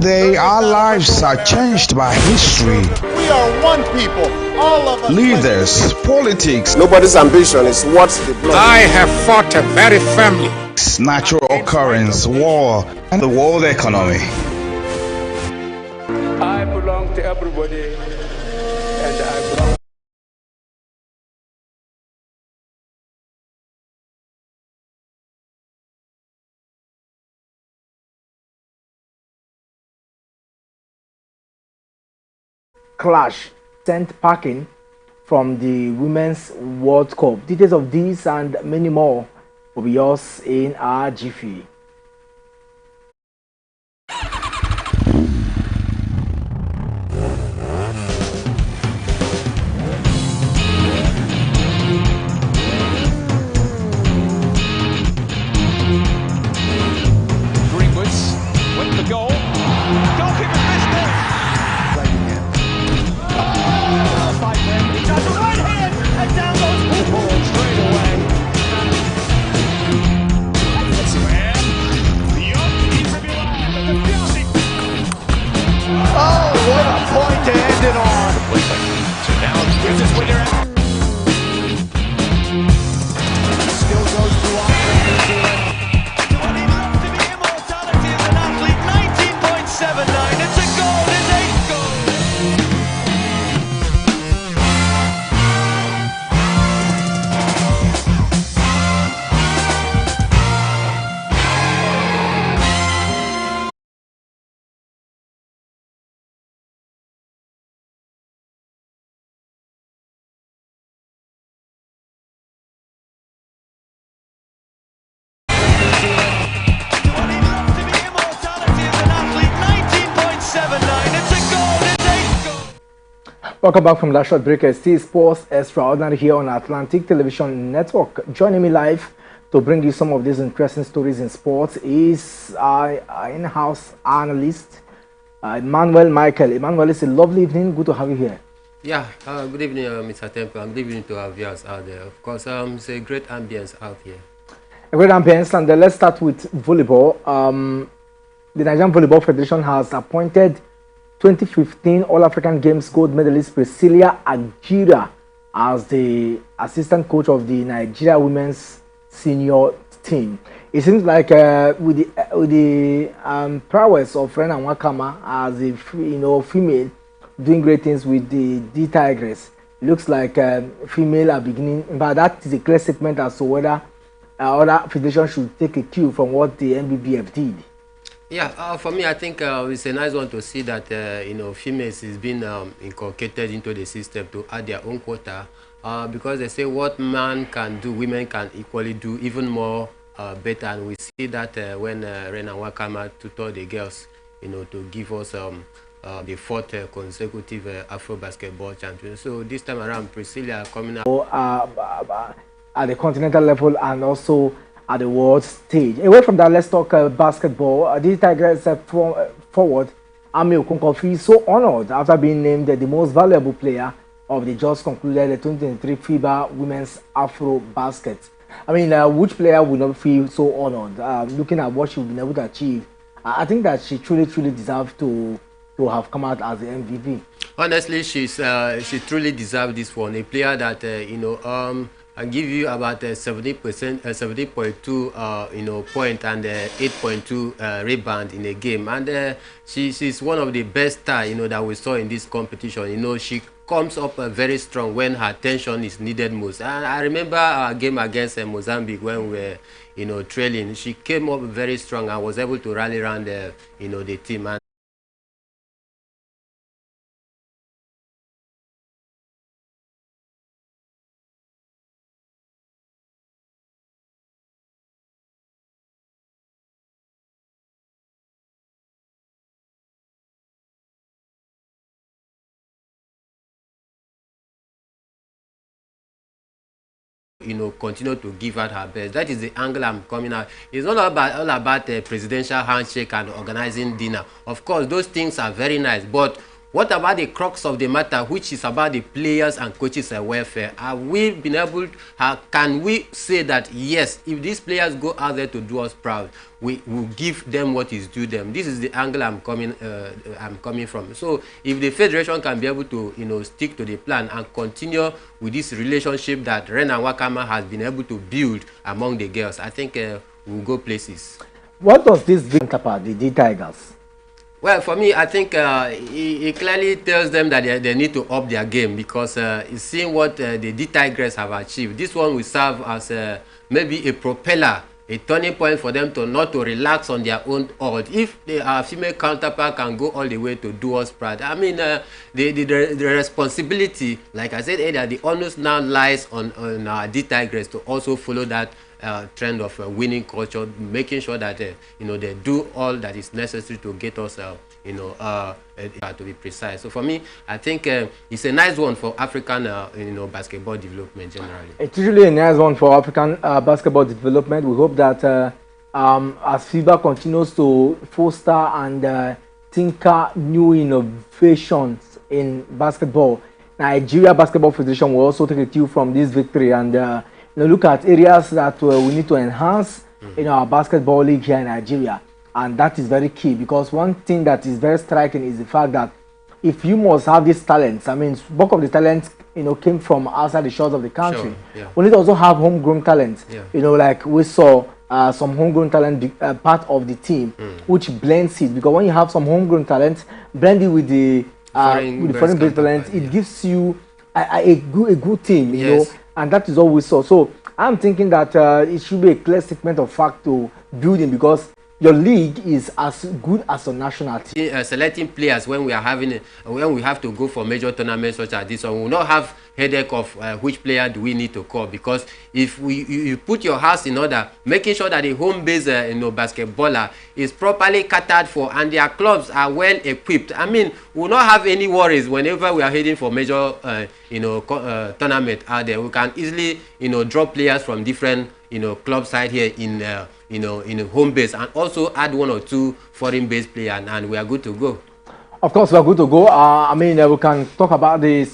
day, our lives are changed by history. We are one people, all of us. Leaders, politics. Nobody's ambition is what's the blood. I have fought a very family. Natural occurrence, war, and the world economy. I belong to everybody, and I belong. Clash sent packing from the Women's World Cup. Details of this and many more will be yours in our jiffy. Welcome back from that short break. Still Sports Extraordinary here on Atlantic Television Network. Joining me live to bring you some of these interesting stories in sports is our in-house analyst, Emmanuel Michael. Emmanuel, it's a lovely evening. Good to have you here. Yeah, good evening, Mr. Temple, and good evening to our viewers out there. Of course, it's a great ambience out here. A great ambience, and let's start with volleyball. The Nigerian Volleyball Federation has appointed 2015 All-African Games gold medalist Priscilla Agira as the assistant coach of the Nigeria women's senior team. It seems like with the prowess of Rena Wakama as a female doing great things with the D Tigers, looks like female are beginning. But that is a clear statement as to whether other federations should take a cue from what the NBBF did. Yeah, for me, I think it's a nice one to see that females is being inculcated into the system to add their own quota, because they say what man can do, women can equally do even more better, and we see that when Rena Wakama tutored the girls, to give us the fourth consecutive Afro basketball champion. So this time around, Priscilla coming out at the continental level and also at the world stage. Away from that, let's talk basketball. The Tigers forward Ami Okonkwo is so honored after being named the most valuable player of the just concluded the 2023 FIBA Women's Afro Basket. I mean, which player would not feel so honored? Looking at what she's been able to achieve, I think that she truly deserves to have come out as the MVP. Honestly, she truly deserves this one. A player that I give you about 70%, 70.2 point and 8.2 rebound in a game, and she's one of the best stars that we saw in this competition. She comes up very strong when her attention is needed most. And I remember our game against Mozambique when we were trailing. She came up very strong and was able to rally around the team. And continue to give out her best. That is the angle I'm coming out. It's not all about a presidential handshake and organizing dinner. Of course, those things are very nice, but what about the crux of the matter, which is about the players and coaches' welfare? Have we been able, can we say that, yes, if these players go out there to do us proud, we will give them what is due them? This is the angle I'm coming from. So if the federation can be able to, you know, stick to the plan and continue with this relationship that Ren and Wakama has been able to build among the girls, I think we'll go places. What does this bring about the D Tigers? Well, for me, I think it clearly tells them that they need to up their game, because seeing what the D Tigers have achieved, this one will serve as maybe a propeller, a turning point for them to not to relax on their own odd. If our female counterpart can go all the way to do us proud, I mean, the responsibility, like I said earlier, the onus now lies on our D Tigers to also follow that trend of winning culture, making sure that you know, they do all that is necessary to get us you know, to be precise. So for me, I think it's a nice one for African you know, basketball development generally. It's usually a nice one for African basketball development. We hope that as FIBA continues to foster and tinker new innovations in basketball, Nigeria Basketball Federation will also take a cue from this victory and you know, look at areas that we need to enhance in our basketball league here in Nigeria. And that is very key, because one thing that is very striking is the fact that if you must have these talents, I mean, bulk of the talents, you know, came from outside the shores of the country. Sure, yeah. We need to also have homegrown talents. Yeah. You know, like we saw some homegrown talent part of the team, which blends it. Because when you have some homegrown talent, blend it with the foreign-based talent, it gives you a good team, you know. And that is all we saw. So I'm thinking that it should be a clear statement of fact to building, because your league is as good as a national team. Selecting players when we are having when we have to go for major tournaments such as this one, we will not have headache of which player do we need to call, because if you put your house in order, making sure that the home base you know, basketballer is properly catered for and their clubs are well equipped, I mean, we will not have any worries whenever we are heading for major you know, tournament out there. We can easily, you know, draw players from different, you know, club side here in you know, in a home base, and also add 1 or 2 foreign based players, and we are good to go. Of course, we are good to go. I mean, we can talk about the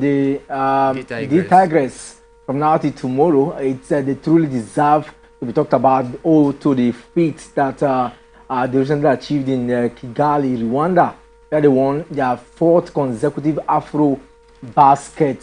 D Tigers from now till tomorrow. It's they truly deserve to be talked about. Oh, to the feat that they recently achieved in Kigali, Rwanda, where they won their 4th consecutive Afro basket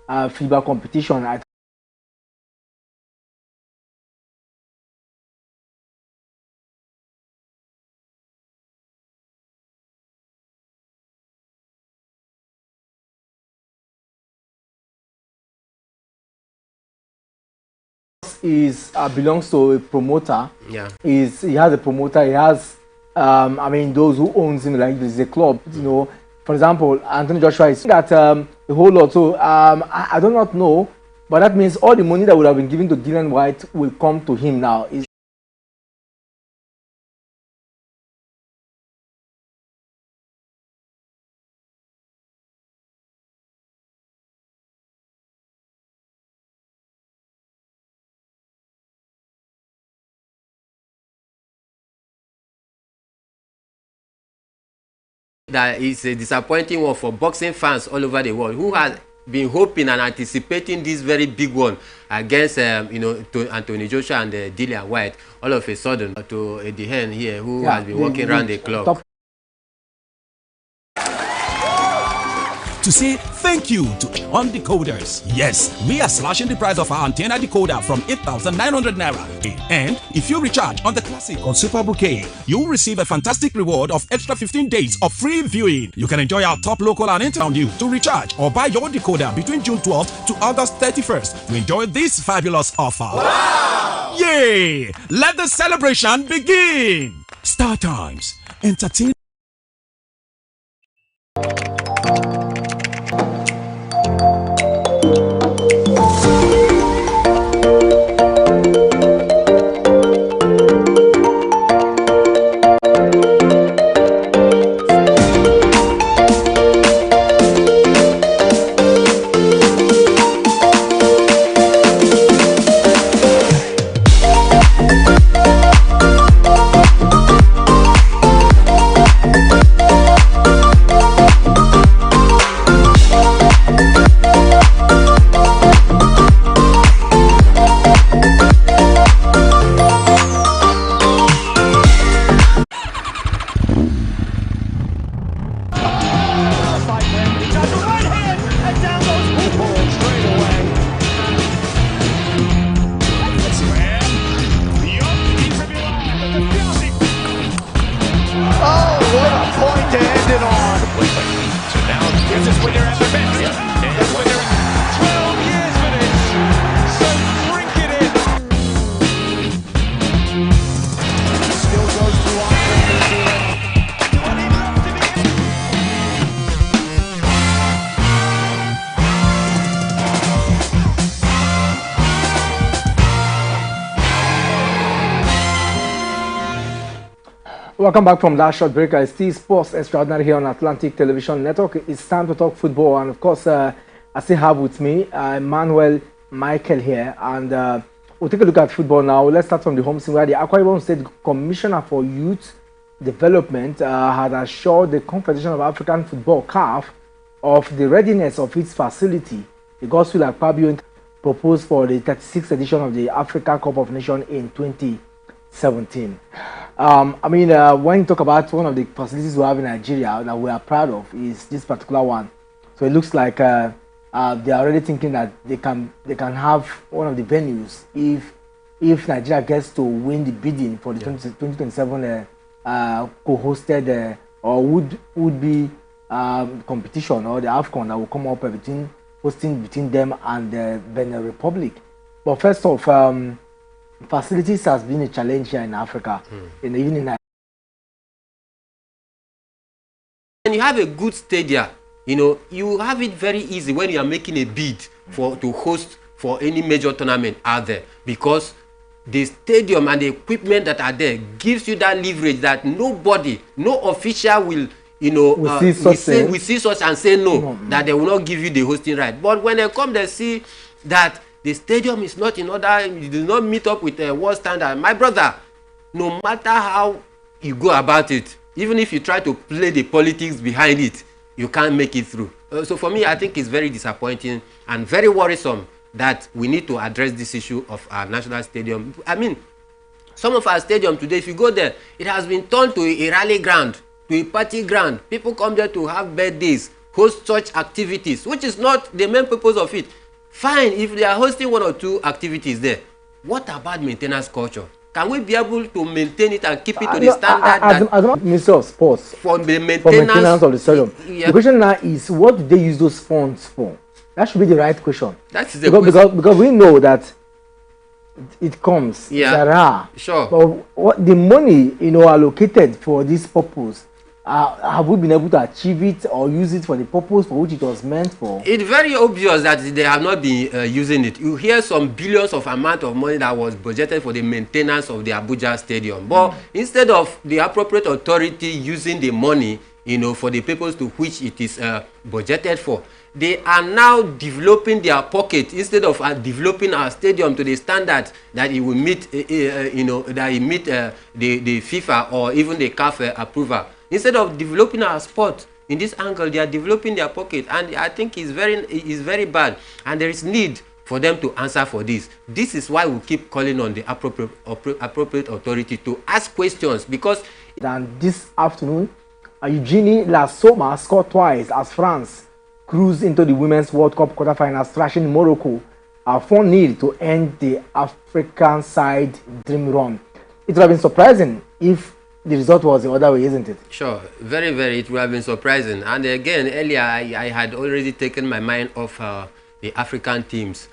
FIBA competition. Is belongs to a promoter. Yeah, he has a promoter. He has I mean, those who owns him, like this is a club, you know. For example, Anthony Joshua is that a whole lot. So I do not know, but that means all the money that would have been given to Dylan White will come to him now. That is a disappointing one for boxing fans all over the world who has been hoping and anticipating this very big one against you know, to Anthony Joshua and Dillian White. All of a sudden to Eddie Hearn here, who has been walking around the clock. To say thank you to On Decoders. Yes, we are slashing the price of our antenna decoder from 8,900 Naira. And if you recharge on the Classic or Super Bouquet, you'll receive a fantastic reward of extra 15 days of free viewing. You can enjoy our top local and international to recharge or buy your decoder between June 12th to August 31st to enjoy this fabulous offer. Wow! Yay! Let the celebration begin! StarTimes, entertain. when they're at their best. That's when they're 12 years for this. So drink it in. Still goes to Andre New Zealand. Do I need love to be in? Welcome back from that short break. I see Sports Extraordinary here on Atlantic Television Network. It's time to talk football, and of course, I still have with me Emmanuel Michael here, and we'll take a look at football now. Let's start from the home scene where the Akwa Ibom State Commissioner for Youth Development had assured the Confederation of African Football (CAF) of the readiness of its facility. The Gospel Akpabio proposed for the 36th edition of the Africa Cup of Nations in 2017. When you talk about one of the facilities we have in Nigeria that we are proud of is this particular one. So it looks like they are already thinking that they can have one of the venues if Nigeria gets to win the bidding for the 2027 co-hosted or would be competition, or the AFCON that will come up between them and the Benin Republic. But first off, facilities has been a challenge here in Africa, even in Nigeria. When you have a good stadium, you have it very easy when you are making a bid to host for any major tournament out there, because the stadium and the equipment that are there gives you that leverage that no official will we see such and say no, that they will not give you the hosting right. But when they come, they see that the stadium is not in order, it does not meet up with the world standard. My brother, no matter how you go about it, even if you try to play the politics behind it, you can't make it through. So for me, I think it's very disappointing and very worrisome that we need to address this issue of our national stadium. I mean, some of our stadium today, if you go there, it has been turned to a rally ground, to a party ground. People come there to have birthdays, host such activities, which is not the main purpose of it. Fine, if they are hosting one or two activities there, what about maintenance culture? Can we be able to maintain it and keep it to the standard? As a Minister of Sports, for the maintenance of the stadium, the question now is, what do they use those funds for? That should be the right question. That is the question. Because we know that it comes. There are. Sure. But what the money allocated for this purpose, have we been able to achieve it or use it for the purpose for which it was meant for? It's very obvious that they have not been using it. You hear some billions of amount of money that was budgeted for the maintenance of the Abuja Stadium. But instead of the appropriate authority using the money, for the purpose to which it is budgeted for, they are now developing their pocket instead of developing our stadium to the standard that it will meet, that it meet the FIFA or even the CAF approval. Instead of developing our sport in this angle, they are developing their pocket, and I think it's very bad. And there is need for them to answer for this. This is why we keep calling on the appropriate authority to ask questions, because. And this afternoon, Eugenie Lassoma scored twice as France cruised into the Women's World Cup quarterfinals, thrashing Morocco 4-0 to end the African side dream run. It would have been surprising if the result was the other way, isn't it? Sure, very, very. It would have been surprising. And again, earlier I had already taken my mind off the African teams.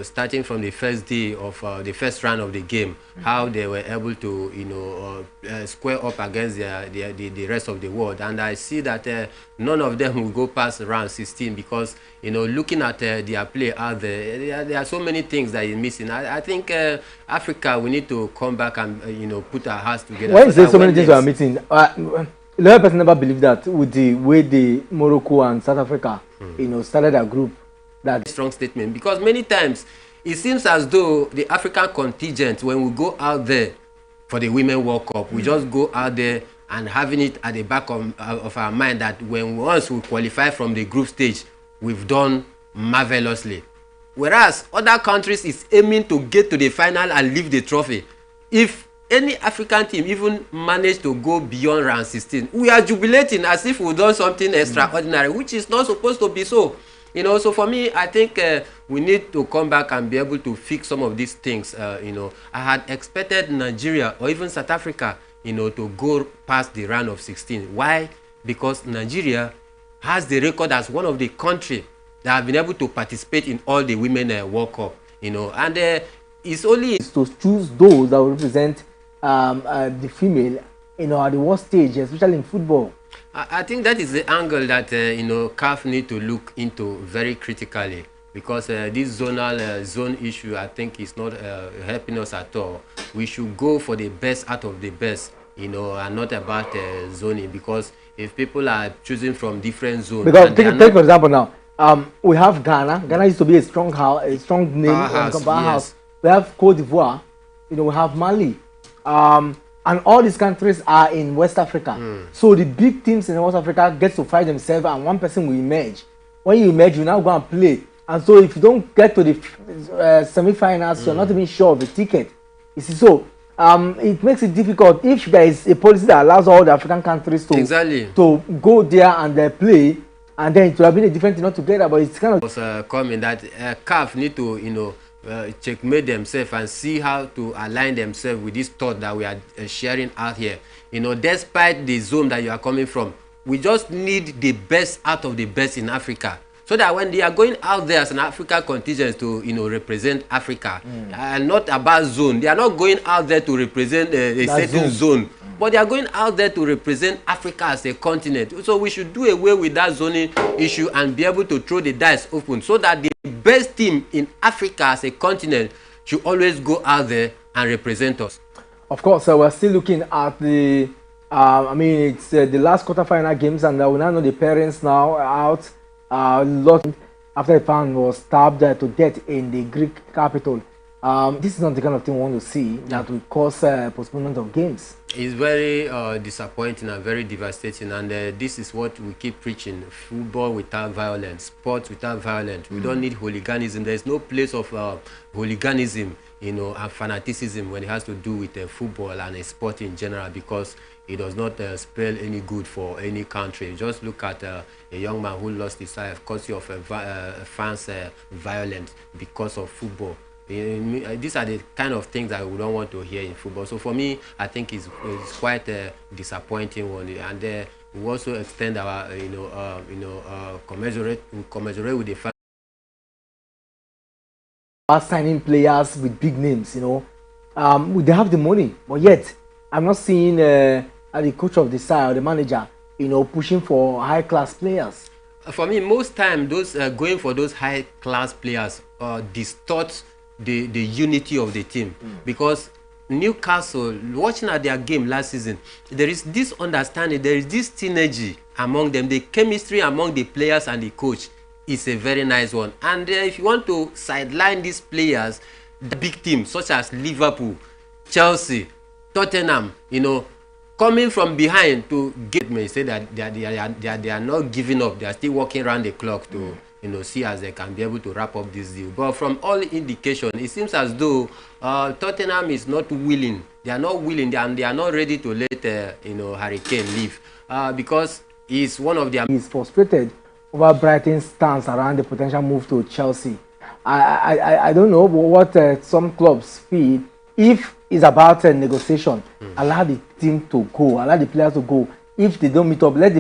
Starting from the first day of the first round of the game, how they were able to, square up against the rest of the world. And I see that none of them will go past round 16 because, looking at their play out there are so many things that is missing. I think Africa, we need to come back and, put our hearts together. Why is there so many things we are missing? A lot of people never believe that with the way the Morocco and South Africa, started a group. That strong statement, because many times it seems as though the African contingent, when we go out there for the Women World Cup, we just go out there and having it at the back of our mind that once we qualify from the group stage, we've done marvelously. Whereas other countries is aiming to get to the final and leave the trophy. If any African team even managed to go beyond round 16, we are jubilating as if we've done something extraordinary, which is not supposed to be so. So for me, I think we need to come back and be able to fix some of these things. I had expected Nigeria or even South Africa, to go past the round of 16. Why? Because Nigeria has the record as one of the country that have been able to participate in all the women World Cup, you know, and it's only to choose those that will represent the female, you know, at the world stage, especially in football. I think that is the angle that you know, CAF need to look into very critically, because this zonal zone issue, I think, is not helping us at all. We should go for the best out of the best, you know, and not about zoning, because if people are choosing from different zones, because take for example now, we have Ghana. Ghana used to be a strong house, a strong name, yes. We have Cote d'Ivoire, you know, we have Mali, and all these countries are in West Africa. So the big teams in West Africa get to fight themselves, and one person will emerge. When you emerge, you now go and play. And so if you don't get to the semi-finals, you're not even sure of the ticket. You see, so it makes it difficult if there is a policy that allows all the African countries to go there and play, and then it would have been a different thing altogether. But it's kind of was coming that CAF need to, you know, checkmate themselves and see how to align themselves with this thought that we are sharing out here. You know, despite the zone that you are coming from, we just need the best out of the best in Africa, so that when they are going out there as an Africa contingent to, you know, represent Africa, and not about zone, they are not going out there to represent a certain zone, but they are going out there to represent Africa as a continent. So we should do away with that zoning issue and be able to throw the dice open, so that the best team in Africa as a continent should always go out there and represent us. Of course, we're still looking at the I mean, it's the last quarterfinal games, and we now know the parents now out. Lot after the fan was stabbed to death in the Greek capital. This is not the kind of thing we want to see that will cause postponement of games. It's very disappointing and very devastating, and this is what we keep preaching: football without violence, sports without violence. We don't need hooliganism. There's no place of hooliganism, you know, and fanaticism when it has to do with football and a sport in general, because it does not spell any good for any country. Just look at a young man who lost his life because of fans violence because of football. These are the kind of things that we don't want to hear in football. So for me, I think it's quite a disappointing one, and we also extend our commiserate with the fans. Signing players with big names, you know, they have the money, but yet I'm not seeing the coach of the side or the manager, you know, pushing for high-class players. For me, most time those going for those high-class players distort the unity of the team, because Newcastle, watching at their game last season, there is this understanding, there is this synergy among them. The chemistry among the players and the coach is a very nice one. And if you want to sideline these players, the big teams such as Liverpool, Chelsea, Tottenham, you know, coming from behind to get me, say that they are not giving up. They are still working around the clock to, you know, see as they can be able to wrap up this deal. But from all indication, it seems as though Tottenham is not willing. They are not willing, and they are not ready to let you know, Harry Kane leave, because he's one of their. He's frustrated over Brighton's stance around the potential move to Chelsea. I don't know what some clubs feel. If it's about a negotiation, allow the team to go, allow the players to go. If they don't meet up, let the